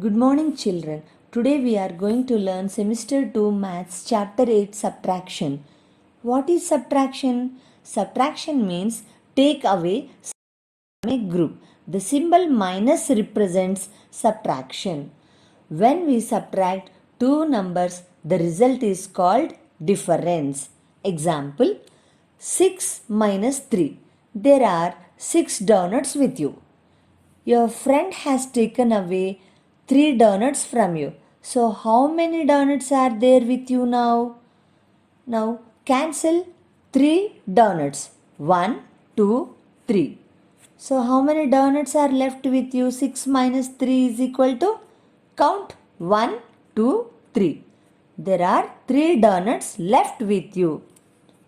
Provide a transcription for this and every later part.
Good morning, children. Today we are going to learn Semester 2 Maths Chapter 8 Subtraction. What is subtraction? Subtraction means take away from a group. The symbol minus represents subtraction. When we subtract two numbers, the result is called difference. Example 6 minus 3. There are 6 donuts with you. Your friend has taken away 3 donuts from you. So, how many donuts are there with you now? Now, cancel 3 donuts. 1, 2, 3. So, how many donuts are left with you? 6 minus 3 is equal to? Count 1, 2, 3. There are 3 donuts left with you.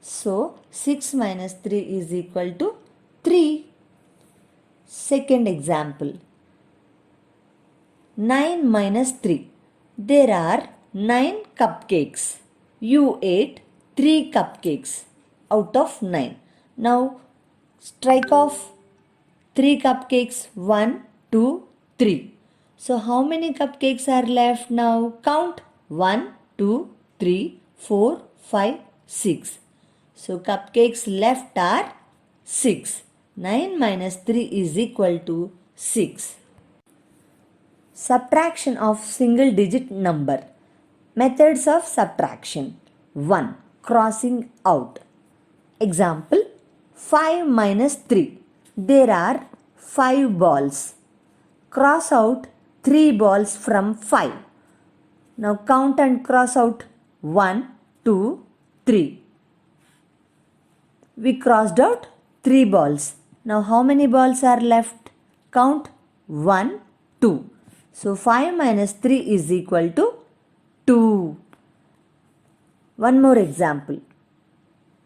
So, 6 minus 3 is equal to 3. Second example. 9 minus 3. There are 9 cupcakes. You ate 3 cupcakes out of 9. Now strike off 3 cupcakes. 1, 2, 3. So how many cupcakes are left now? Count 1, 2, 3, 4, 5, 6. So cupcakes left are 6. 9 minus 3 is equal to 6. Subtraction of single digit number. Methods of subtraction. 1. Crossing out. Example 5 minus 3. There are 5 balls. Cross out 3 balls from 5. Now count and cross out 1, 2, 3. We crossed out 3 balls. Now how many balls are left? Count 1, 2. So 5 minus 3 is equal to 2. One more example.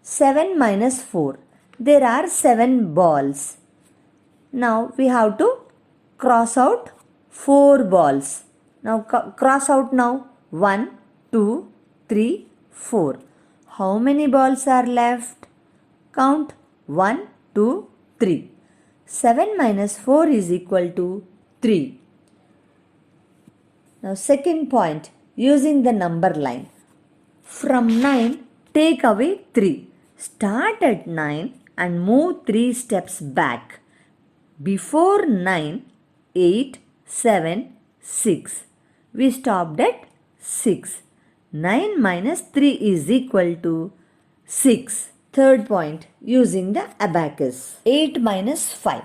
7 minus 4. There are 7 balls. Now we have to cross out 4 balls. Now cross out now 1, 2, 3, 4. How many balls are left? Count 1, 2, 3. 7 minus 4 is equal to 3. Now second point, using the number line. From 9, take away 3. Start at 9 and move 3 steps back. Before 9, 8, 7, 6. We stopped at 6. 9 minus 3 is equal to 6. Third point, using the abacus. 8 minus 5.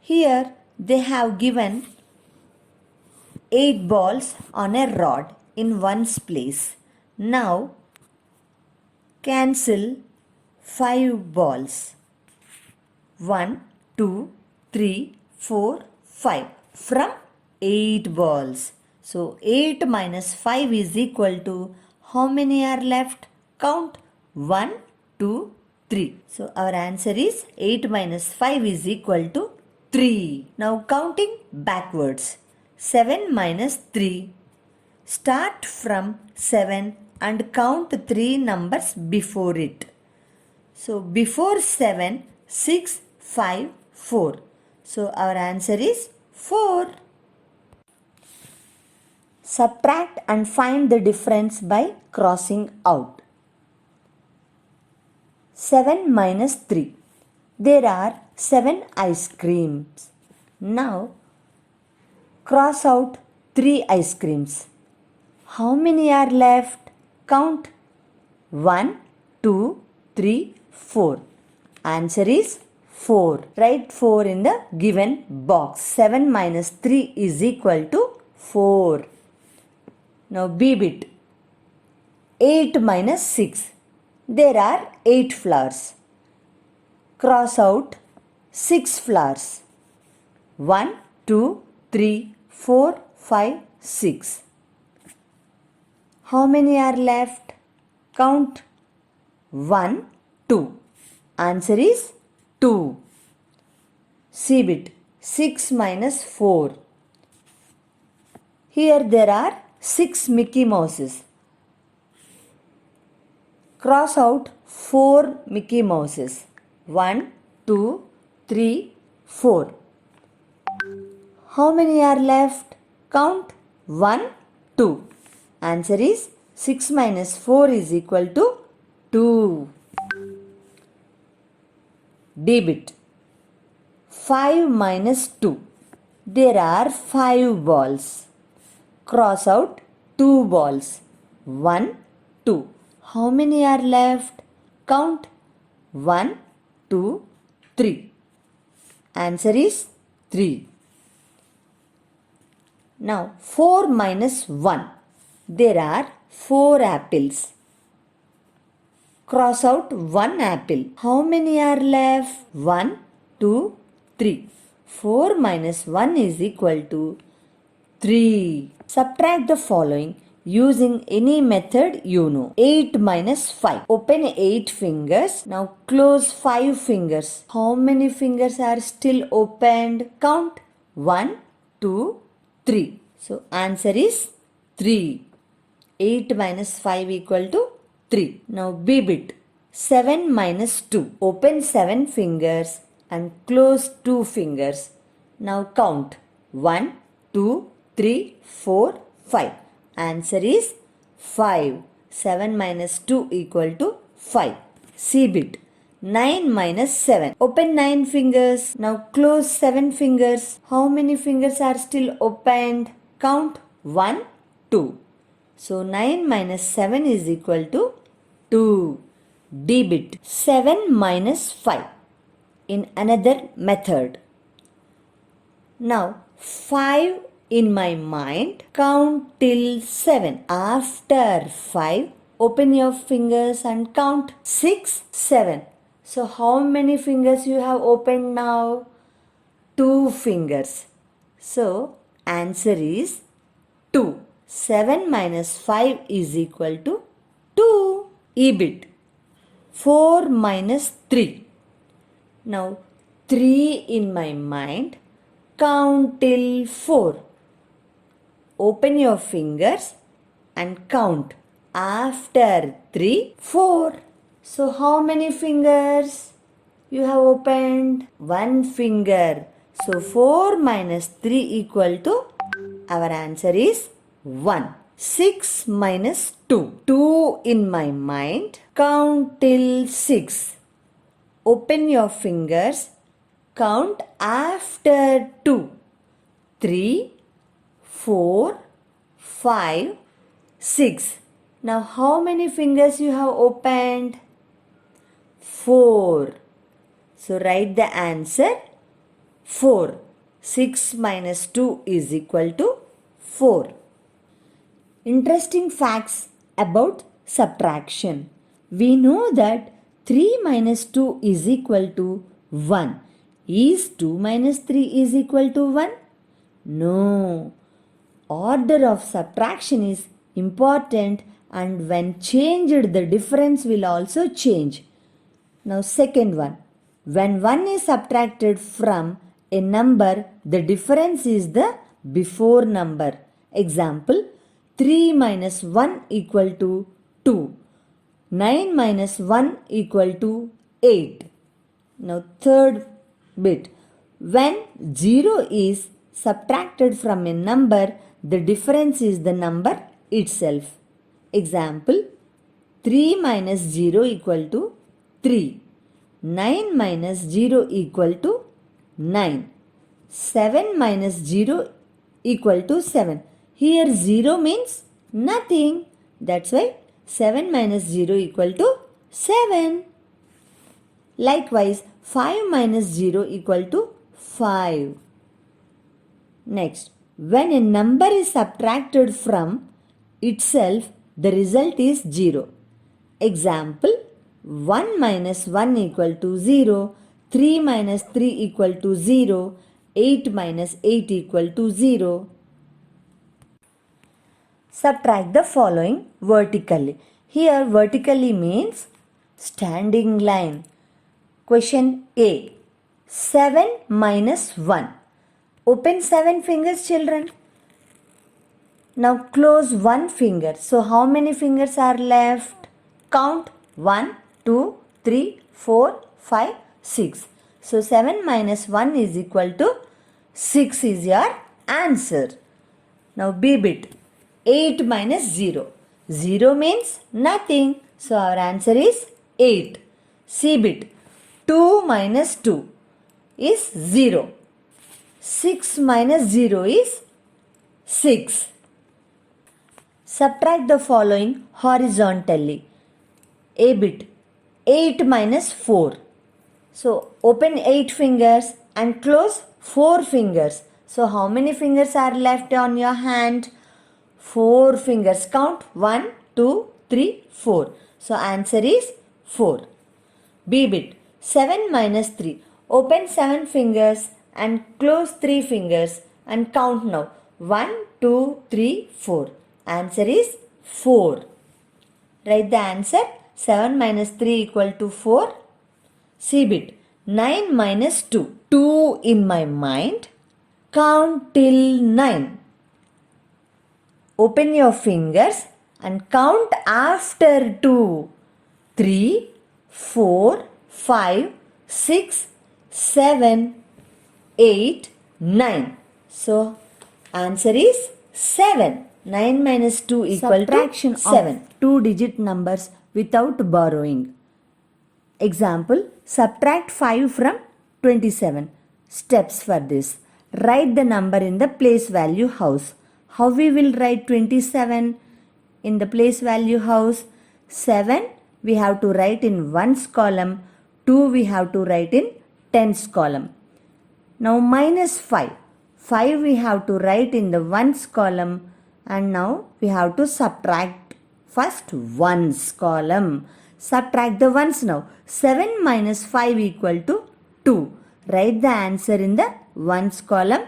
Here they have given 8 balls on a rod in one's place. Now cancel 5 balls. 1, 2, 3, 4, 5 from 8 balls. So 8 minus 5 is equal to how many are left? Count 1, 2, 3. So our answer is 8 minus 5 is equal to 3. Now counting backwards. 7 minus 3. Start from 7 and count 3 numbers before it. So before 7, 6, 5, 4. So our answer is 4. Subtract and find the difference by crossing out. 7 minus 3. There are 7 ice creams. Now cross out 3 ice creams. How many are left? Count 1, 2, 3, 4. Answer is 4. Write 4 in the given box. 7 minus 3 is equal to 4. Now B bit. 8 minus 6. There are 8 flowers. Cross out 6 flowers. 1, 2, 3, 4, 5, 6. How many are left? Count 1, 2. Answer is 2. C bit. 6 minus 4. Here there are 6 Mickey Mouses. Cross out 4 Mickey Mouses. 1, 2, 3, 4. How many are left? Count 1, 2. Answer is 6 minus 4 is equal to 2. D bit. 5 minus 2. There are 5 balls. Cross out 2 balls. 1, 2. How many are left? Count. 1, 2, 3. Answer is 3. Now 4 minus 1. There are 4 apples. Cross out 1 apple. How many are left? 1, 2, 3. 4 minus 1 is equal to 3. Subtract the following using any method you know. 8 minus 5. Open 8 fingers. Now close 5 fingers. How many fingers are still opened? Count. 1, 2, 3. So answer is 3. 8 minus 5 equal to 3. Now B bit. 7 minus 2. Open 7 fingers and close 2 fingers. Now count. 1, 2, 3, 4, 5. Answer is 5. 7 minus 2 equal to 5. C bit. 9 minus 7. Open 9 fingers. Now close 7 fingers. How many fingers are still opened? Count. 1, 2. So 9 minus 7 is equal to 2. D bit. 7 minus 5. In another method. Now 5 in my mind. Count till 7. After 5, open your fingers and count 6, 7. So how many fingers you have opened now? 2 fingers. So answer is 2. 7 minus 5 is equal to 2. E bit. 4 minus 3. Now 3 in my mind. Count till 4. Open your fingers and count. After 3, 4. So how many fingers you have opened? 1 finger. So 4 minus 3 equal to, our answer is 1. 6 minus 2. 2 in my mind. Count till 6. Open your fingers. Count after 2. 3, 4, 5, 6. Now how many fingers you have opened? 4. So write the answer 4. 6 minus 2 is equal to 4. Interesting facts about subtraction. We know that 3 minus 2 is equal to 1. Is 2 minus 3 is equal to 1? No. Order of subtraction is important, and when changed the difference will also change. Now second one. When 1 is subtracted from a number, the difference is the before number. Example, 3 minus 1 equal to 2. 9 minus 1 equal to 8. Now third bit. When 0 is subtracted from a number, the difference is the number itself. Example, 3 minus 0 equal to 3. 9 minus 0 equal to 9. 7 minus 0 equal to 7. Here 0 means nothing. That's why 7 minus 0 equal to 7. Likewise, 5 minus 0 equal to 5. Next, when a number is subtracted from itself, the result is 0. Example, 1 minus 1 equal to 0, 3 minus 3 equal to 0, 8 minus 8 equal to 0. Subtract the following vertically. Here vertically means standing line. Question A. 7 minus 1. Open 7 fingers, children. Now close 1 finger. So how many fingers are left? Count. 1, 2, 3, 4, 5, 6. So 7 minus 1 is equal to 6 is your answer. Now B bit. 8 minus 0. 0 means nothing. So our answer is 8. C bit. 2 minus 2 is 0. 6 minus 0 is 6. Subtract the following horizontally. A bit. 8 minus 4. So open 8 fingers and close 4 fingers. So how many fingers are left on your hand? 4 fingers. Count 1, 2, 3, 4. So answer is 4. B bit. 7 minus 3. Open 7 fingers and close 3 fingers and count now. 1, 2, 3, 4. Answer is 4. Write the answer. 7 minus 3 equal to 4. C bit. 9 minus 2. 2 in my mind. Count till 9. Open your fingers and count after 2. 3, 4, 5, 6, 7, 8, 9. So answer is 7. 9 minus 2 equal Subtraction to 7. of two-digit numbers without borrowing. Example, subtract 5 from 27. Steps for this. Write the number in the place value house. How we will write 27 in the place value house? 7 we have to write in ones column. 2 we have to write in tens column. Now minus 5. 5 we have to write in the ones column, and now we have to subtract first ones column. Subtract the ones now. 7 minus 5 equal to 2. Write the answer in the ones column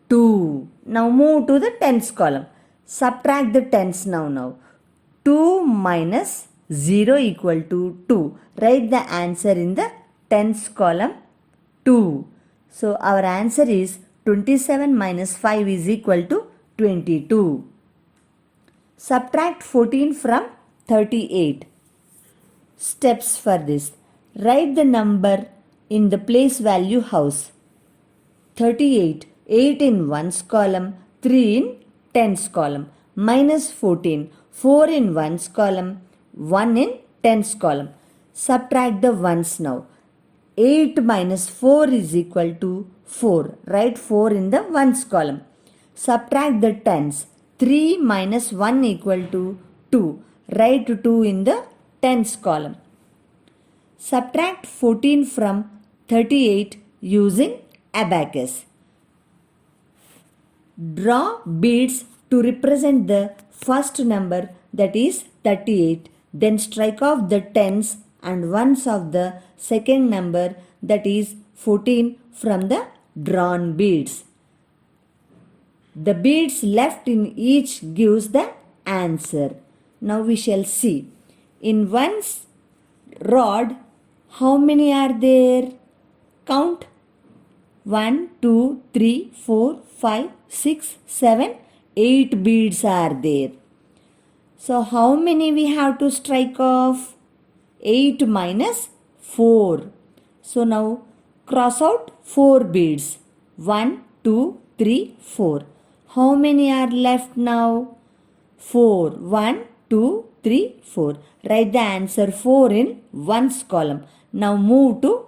2. Now move to the tens column. Subtract the tens now. 2 minus 0 equal to 2. Write the answer in the tens column 2. So our answer is 27 minus 5 is equal to 22. Subtract 14 from 38. Steps for this. Write the number in the place value house. 38. 8 in ones column, 3 in tens column. Minus 14. 4 in ones column, 1 in tens column. Subtract the ones now. 8 minus 4 is equal to 4. Write 4 in the ones column. Subtract the tens. 3 minus 1 equal to 2. Write 2 in the tens column. Subtract 14 from 38 using abacus. Draw beads to represent the first number, that is 38. Then strike off the tens and ones of the second number, that is 14, from the drawn beads. The beads left in each gives the answer. Now we shall see. In one's rod, how many are there? Count. 1, 2, 3, 4, 5, 6, 7, 8 beads are there. So how many we have to strike off? 8 minus 4. So now cross out 4 beads. 1, 2, 3, 4. How many are left now? 4. 1, 2, 3, 4. Write the answer 4 in ones column. Now move to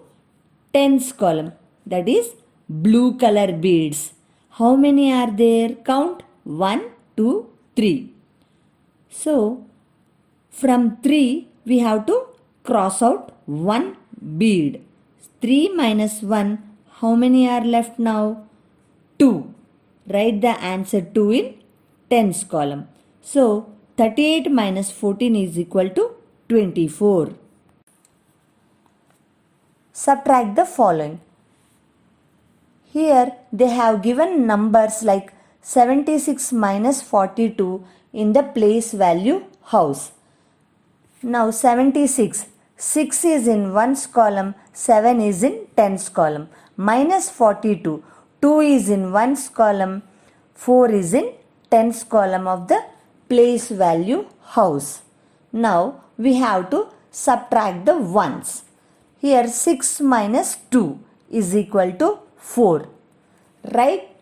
tens column. That is blue color beads. How many are there? Count. 1, 2, 3. So from 3 we have to cross out 1 bead. 3 minus 1. How many are left now? 2. Write the answer 2 in tens column. So 38 minus 14 is equal to 24. Subtract the following. Here they have given numbers like 76 minus 42 in the place value house. Now 76. 6 is in ones column, 7 is in tens column. Minus 42. 2 is in ones column, 4 is in tens column of the place value house. Now we have to subtract the ones. Here 6 minus 2 is equal to 4. Write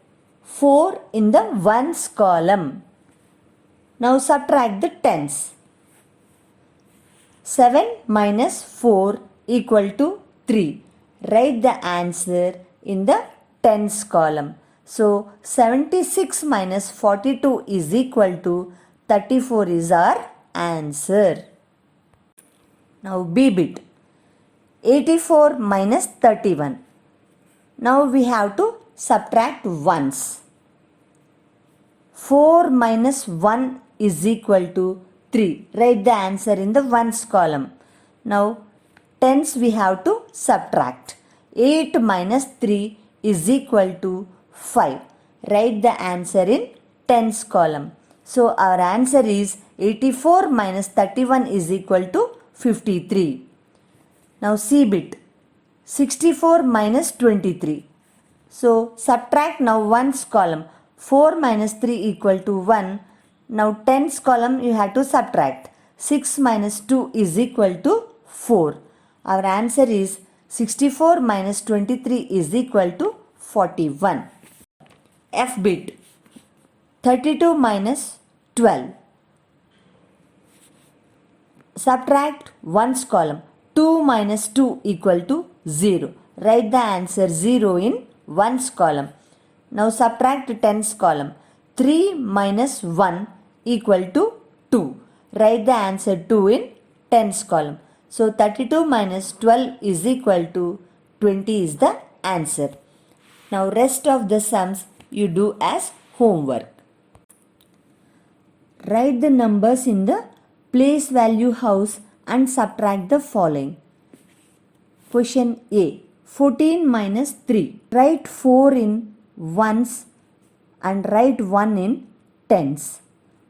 4 in the ones column. Now subtract the tens. 7 minus 4 equal to 3. Write the answer in the tens column. So 76 minus 42 is equal to 34 is our answer. Now B bit. 84 minus 31. Now we have to subtract ones. 4 minus 1 is equal to 3. Write the answer in the ones column. Now tens we have to subtract. 8 minus 3 is equal to 5. Write the answer in tens column. So our answer is 84 minus 31 is equal to 53. Now C bit. 64 minus 23. So subtract now ones column. 4 minus 3 equal to 1. Now tens column you have to subtract. 6 minus 2 is equal to 4. Our answer is 64 minus 23 is equal to 41. F bit. 32 minus 12. Subtract ones column. 2 minus 2 equal to 0. Write the answer 0 in ones column. Now subtract tens column. 3 minus 1 equal to 2. Write the answer 2 in tens column. So 32 minus 12 is equal to 20 is the answer. Now rest of the sums you do as homework. Write the numbers in the place value house and subtract the following. Question A. 14 minus 3. Write 4 in ones and write 1 in tens.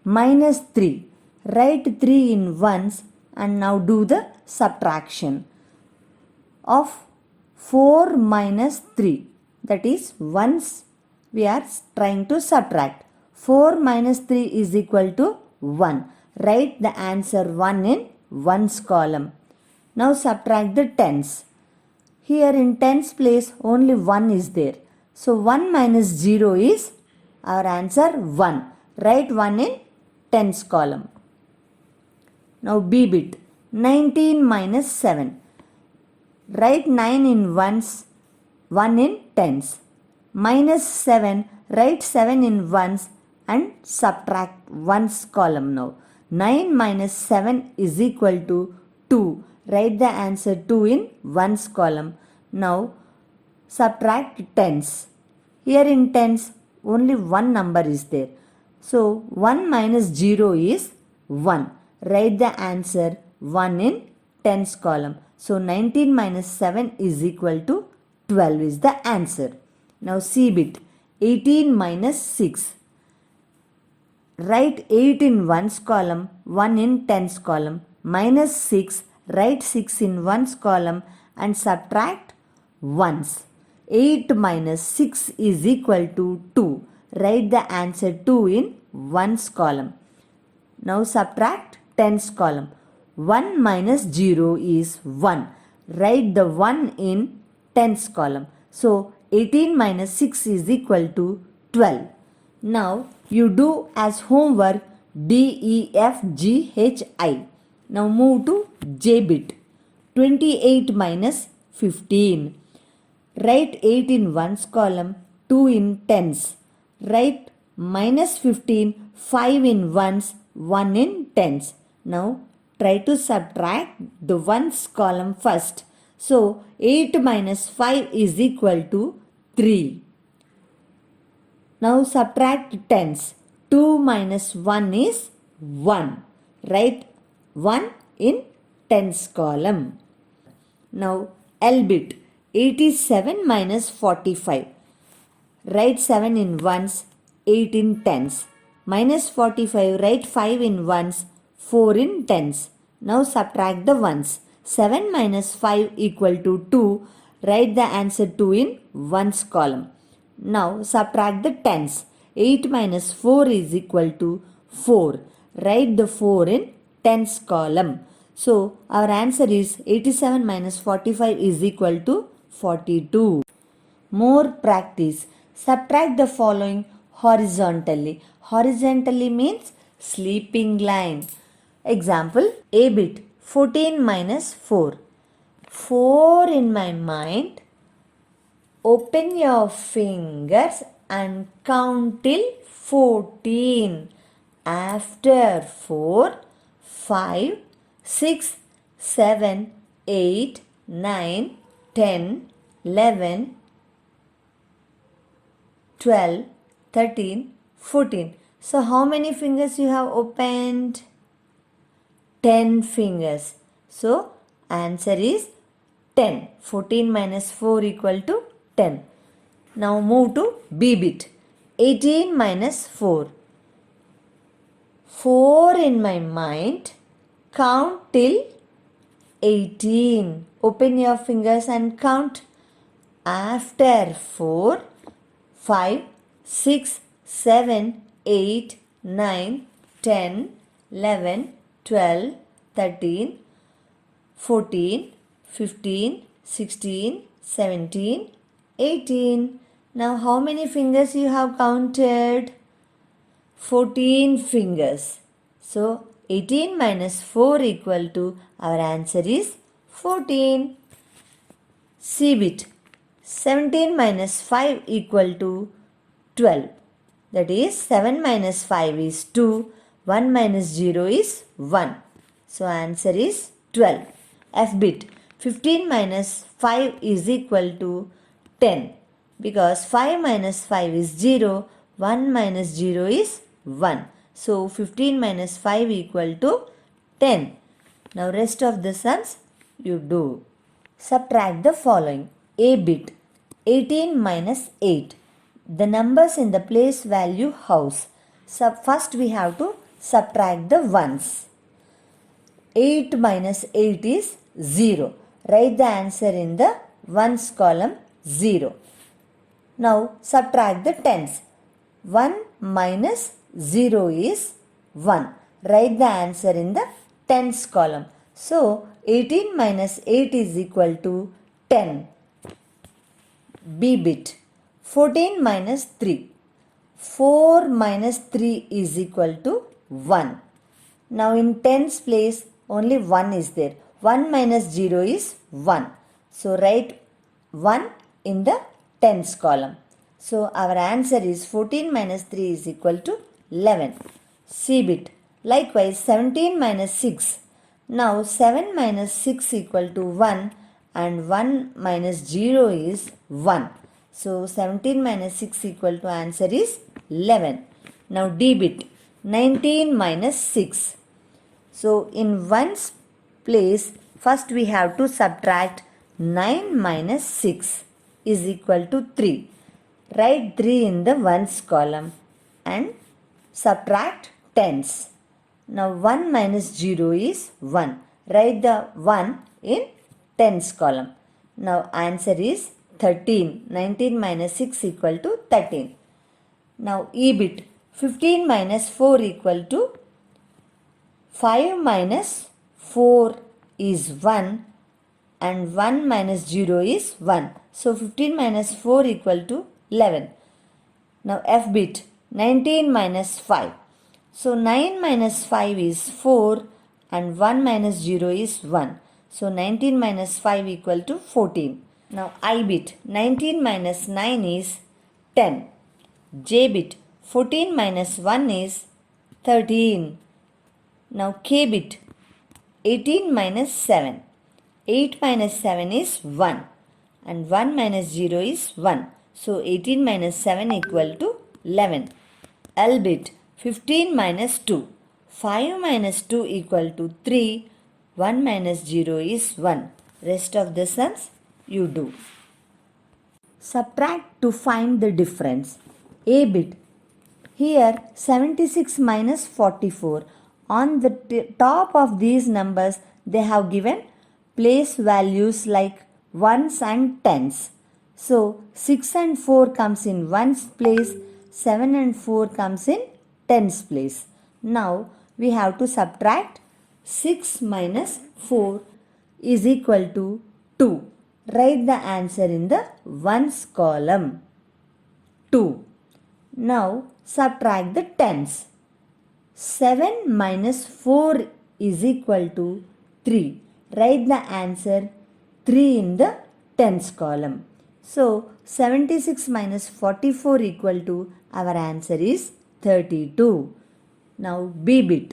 Minus 3. Write 3 in ones and now do the subtraction of 4 minus 3. That is ones we are trying to subtract. 4 minus 3 is equal to 1. Write the answer 1 in ones column. Now subtract the tens. Here in tens place only 1 is there. So 1 minus 0 is our answer 1. Write 1 in tens column. Now B bit. 19 minus 7. Write 9 in ones, 1 in tens. Minus 7. Write 7 in ones and subtract ones column now. 9 minus 7 is equal to 2. Write the answer 2 in ones column. Now subtract tens. Here in tens only one number is there. So 1 minus 0 is 1. Write the answer 1 in tens column. So 19 minus 7 is equal to 12 is the answer. Now C bit. 18 minus 6. Write 8 in ones column, 1 in tens column. Minus 6. Write 6 in ones column and subtract ones. 8 minus 6 is equal to 2. Write the answer 2 in ones column. Now subtract tens column. 1 minus 0 is 1. Write the 1 in tens column. So 18 minus 6 is equal to 12. Now you do as homework D, E, F, G, H, I. Now move to J bit. 28 minus 15. Write 8 in ones column, 2 in tens. Write minus 15, 5 in ones, 1 in tens. Now try to subtract the ones column first. So 8 minus 5 is equal to 3. Now subtract tens. 2 minus 1 is 1. Write 1 in tens column. Now L bit. 87 minus 45. Write 7 in ones, 8 in tens. Minus 45. Write 5 in ones, 4 in tens. Now subtract the ones. 7 minus 5 equal to 2. Write the answer 2 in ones column. Now subtract the tens. 8 minus 4 is equal to 4. Write the 4 in tens column. So our answer is 87 minus 45 is equal to 42. More practice. Subtract the following horizontally. Horizontally means sleeping line. Example, A bit 14 minus 4. 4 in my mind. Open your fingers and count till 14. After 4, 5, 6, 7, 8, 9, 10, 11, 12, 13, 14. So how many fingers you have opened? 10 fingers. So answer is 10. 14 minus 4 equal to 10. Now move to B bit. 18 minus 4. 4 in my mind. Count till 18. Open your fingers and count. After 4, 5, 6, 7, 8, 9, 10, 11, 12, 13, 14, 15, 16, 17, 18. Now how many fingers you have counted? 14 fingers. So 18 minus 4 equal to, our answer is 14. C bit. 17 minus 5 equal to 12. That is 7 minus 5 is 2. 1 minus 0 is 1. So answer is 12. F bit. 15 minus 5 is equal to 10. Because 5 minus 5 is 0. 1 minus 0 is 1. So 15 minus 5 equal to 10. Now rest of the sums you do. Subtract the following. A bit. 18 minus 8. The numbers in the place value house. So first we have to subtract the ones. 8 minus 8 is 0. Write the answer in the ones column 0. Now subtract the tens. 1 minus 0 is 1. Write the answer in the tens column. So 18 minus 8 is equal to 10. B bit. 14 minus 3. 4 minus 3 is equal to 1. Now in tens place only 1 is there. 1 minus 0 is 1. So write 1 in the tens column. So our answer is 14 minus 3 is equal to 11. C bit. Likewise 17 minus 6. Now 7 minus 6 equal to 1 and 1 minus 0 is 1. So 17 minus 6 equal to answer is 11. Now D bit. 19 minus 6. So in ones place first we have to subtract 9 minus 6 is equal to 3. Write 3 in the ones column and subtract tens. Now 1 minus 0 is 1. Write the 1 in tens column. Now answer is 13. 19 minus 6 equal to 13. Now E bit. 15 minus 4 equal to 5 minus 4 is 1 and 1 minus 0 is 1. So 15 minus 4 equal to 11. Now F bit. 19 minus 5. So 9 minus 5 is 4 and 1 minus 0 is 1. So 19 minus 5 equal to 14. Now I bit. 19 minus 9 is 10. J bit. 14 minus 1 is 13. Now K bit. 18 minus 7. 8 minus 7 is 1 and 1 minus 0 is 1. So 18 minus 7 equal to 11. L bit. 15 minus 2. 5 minus 2 equal to 3. 1 minus 0 is 1. Rest of the sums you do. Subtract to find the difference. A bit. Here 76 minus 44. On the top of these numbers they have given place values like ones and tens. So 6 and 4 comes in ones place, 7 and 4 comes in tens place. Now we have to subtract 6 minus 4 is equal to 2. Write the answer in the ones column. 2. Now subtract the tens. 7 minus 4 is equal to 3. Write the answer 3 in the tens column. So 76 minus 44 equal to, our answer is 32. Now B bit.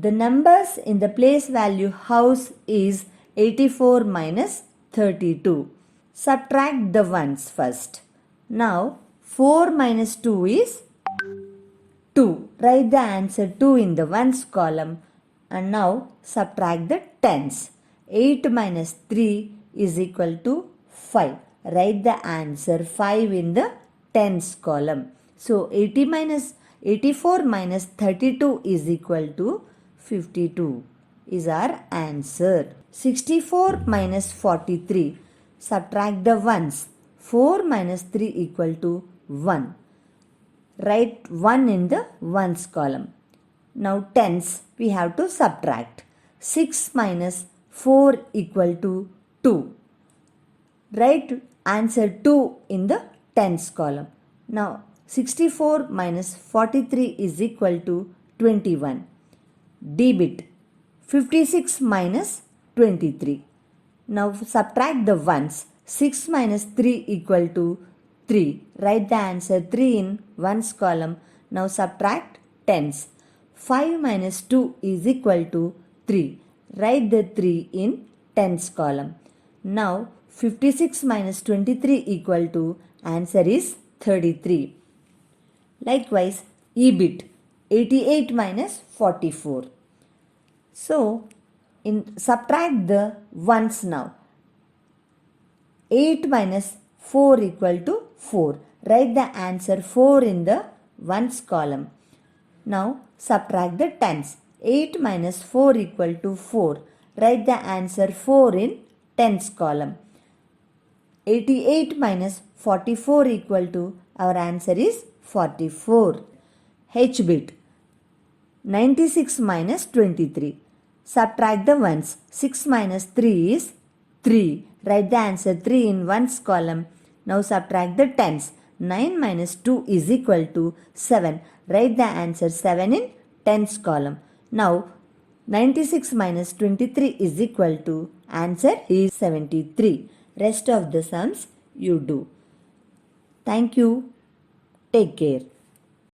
The numbers in the place value house is 84 minus 32. Subtract the ones first. Now 4 minus 2 is 2. Write the answer 2 in the ones column and now subtract the tens. 8 minus 3 is equal to 5. Write the answer 5 in the tens column. So 84 minus 32 is equal to 52 is our answer. 64 minus 43. Subtract the ones. 4 minus 3 equal to 1. Write 1 in the ones column. Now tens we have to subtract. 6 minus 4 equal to 2. Write answer 2 in the tens column. Now 64 minus 43 is equal to 21. D bit. 56 minus 23. Now subtract the ones. 6 minus 3 equal to 3. Write the answer 3 in ones column. Now subtract tens. 5 minus 2 is equal to 3. Write the 3 in tens column. Now 56 minus 23 equal to, answer is 33. Likewise E bit. 88 minus 44. So subtract the ones now. 8 minus 4 equal to 4. Write the answer 4 in the ones column. Now subtract the tens. 8 minus 4 equal to 4. Write the answer 4 in tens column. 88 minus 44 equal to, our answer is 44. H bit. 96 minus 23. Subtract the ones. 6 minus 3 is 3. Write the answer 3 in ones column. Now subtract the tens. 9 minus 2 is equal to 7. Write the answer 7 in tens column. Now 96 minus 23 is equal to, answer is 73. Rest of the sums you do. Thank you. Take care.